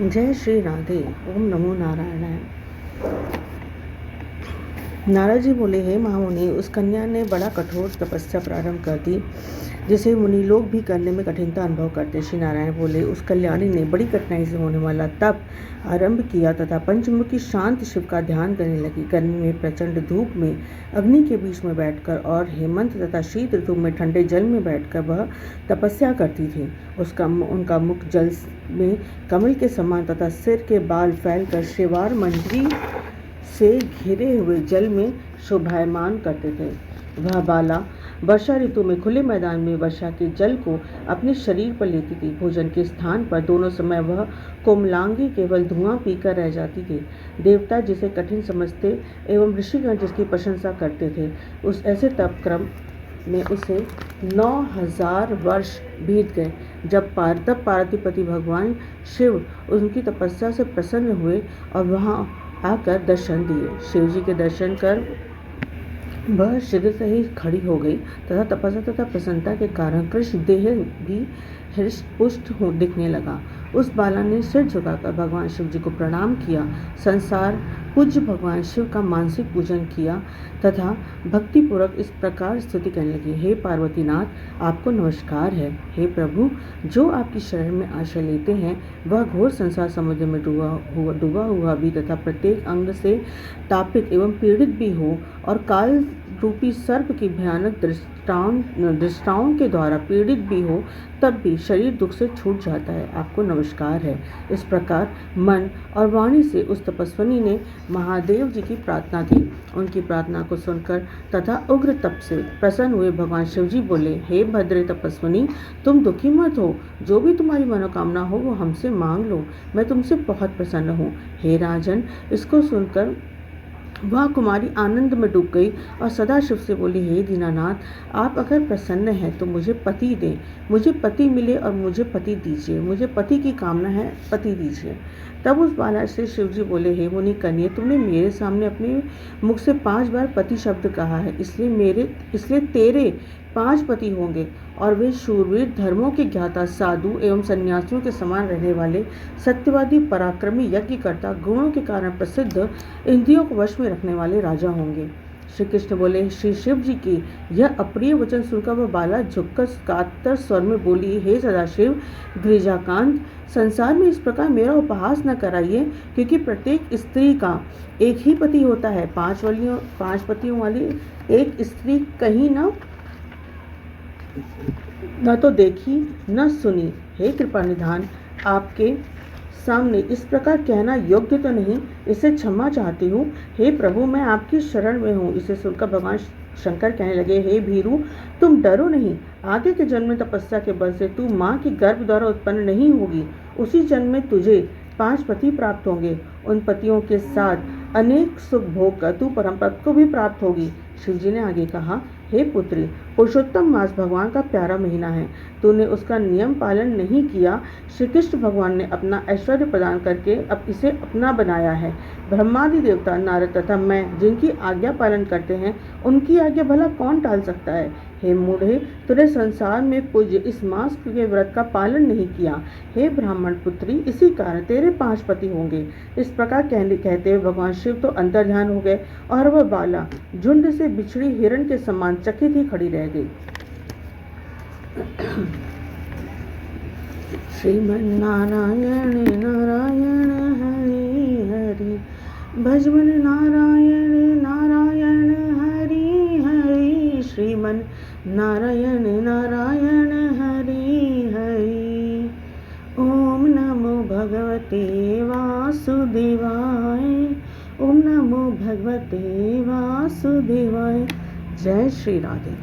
जय श्री राधे। ओम नमो नारायणाय। नारद जी बोले, हे महामुनि, उस कन्या ने बड़ा कठोर तपस्या प्रारंभ कर दी जिसे मुनि लोग भी करने में कठिनता अनुभव करते। श्री नारायण बोले, उस कल्याणी ने बड़ी कठिनाई से होने वाला तप आरंभ किया तथा पंचमुखी शांत शिव का ध्यान करने लगी। गर्मी में प्रचंड धूप में अग्नि के बीच में बैठकर और हेमंत तथा शीत ऋतु में ठंडे जल में बैठकर वह तपस्या करती थी। उनका मुख जल में कमल के समान तथा सिर के बाल फैलकर शेवार मंजरी से घिरे हुए जल में शोभायमान करते थे। वह बाला वर्षा ऋतु में खुले मैदान में वर्षा के जल को अपने शरीर पर लेती थी। भोजन के स्थान पर दोनों समय वह कोमलांगी केवल धुआं पीकर रह जाती थी। देवता जिसे कठिन समझते एवं ऋषिगण जिसकी प्रशंसा करते थे, उस ऐसे तप क्रम में उसे 9000 वर्ष बीत गए। जब पार्वतीपति भगवान शिव उनकी तपस्या से प्रसन्न हुए और वहां आकर दर्शन दिए। शिव जी के दर्शन कर वह शीघ्र से ही खड़ी हो गई तथा तपस्या तथा प्रसन्नता के कारण कृष्ण देह भी हृष्ट पुष्ट दिखने लगा। उस बाला ने सिर झुकाकर भगवान शिव जी को प्रणाम किया। संसार पूज्य भगवान शिव का मानसिक पूजन किया तथा भक्तिपूर्वक इस प्रकार स्तुति करने लगी, हे पार्वतीनाथ, आपको नमस्कार है। हे प्रभु, जो आपकी शरण में आश्रय लेते हैं वह घोर संसार समुद्र में डूबा हुआ भी तथा प्रत्येक अंग से तापित एवं पीड़ित भी हो और काल रूपी सर्प की भयानक दृष्टाओं के द्वारा पीड़ित भी हो, तब भी शरीर दुख से छूट जाता है। आपको नमस्कार है। इस प्रकार मन और वाणी से उस तपस्विनी ने महादेव जी की प्रार्थना की। उनकी प्रार्थना को सुनकर तथा उग्र तप से प्रसन्न हुए भगवान शिव जी बोले, हे भद्रे तपस्विनी, तुम दुखी मत हो। जो भी तुम्हारी मनोकामना हो वो हमसे मांग लो। मैं तुमसे बहुत प्रसन्न हूँ। हे राजन, इसको सुनकर वह कुमारी आनंद में डूब गई और सदा शिव से बोली, हे दीनानाथ, आप अगर प्रसन्न हैं तो मुझे पति दें। मुझे पति मिले और मुझे पति दीजिए। मुझे पति की कामना है, पति दीजिए। तब उस बाला से शिव जी बोले, हे मुनि कन्या, तुमने मेरे सामने अपने मुख से 5 बार पति शब्द कहा है, इसलिए तेरे 5 पति होंगे और वे शूरवीर, धर्मों के ज्ञाता, साधु एवं सन्यासियों के समान रहने वाले, सत्यवादी, पराक्रमी, यज्ञकर्ता, गुणों के कारण प्रसिद्ध, इंद्रियों को वश में रखने वाले राजा होंगे। श्री कृष्ण बोले, श्री शिव जी की यह अप्रिय वचन सुनकर वह बाला झुककर कातर स्वर में बोली, हे सदाशिव गिरिजाकांत, संसार में इस प्रकार मेरा उपहास न कराइए, क्योंकि प्रत्येक स्त्री का एक ही पति होता है। 5 पतियों वाली एक स्त्री कहीं न तो देखी न सुनी। हे कृपा निधान, आपके सामने इस प्रकार कहना योग्य तो नहीं, इसे क्षमा चाहती हूँ। हे प्रभु, मैं आपकी शरण में हूँ। इसे सुनकर भगवान शंकर कहने लगे, हे भीरू, तुम डरो नहीं। आगे के जन्म में तपस्या के बल से तू माँ के गर्भ द्वारा उत्पन्न नहीं होगी। उसी जन्म में तुझे 5 पति प्राप्त होंगे। उन पतियों के साथ अनेक सुख भोग कर तू परम पद को भी प्राप्त होगी। शिव जी ने आगे कहा, हे पुत्री, पुरुषोत्तम मास भगवान का प्यारा महीना है। तूने उसका नियम पालन नहीं किया। श्री कृष्ण भगवान ने अपना ऐश्वर्य प्रदान करके अब इसे अपना बनाया है। ब्रह्मादि देवता, नारद तथा मैं जिनकी आज्ञा पालन करते हैं, उनकी आज्ञा भला कौन टाल सकता है। हे मूढ़े, तूने संसार में पूज्य इस मास के व्रत का पालन नहीं किया। हे ब्राह्मण पुत्री, इसी कारण तेरे 5 पति होंगे। इस प्रकार कहते हुए भगवान शिव तो अंतर्ध्यान हो गए और वह बाला झुंड से बिछड़ी हिरण के समान चकित ही खड़ी रह गई। श्रीमन्नारायण नारायण हरि हरि, भजमन नारायण नारायण हरि हरि, श्रीमन नारायण नारायण हरि हरि। ओम नमो भगवते वासुदेवाय। ओम नमो भगवते वासुदेवाय। जय श्री राधे।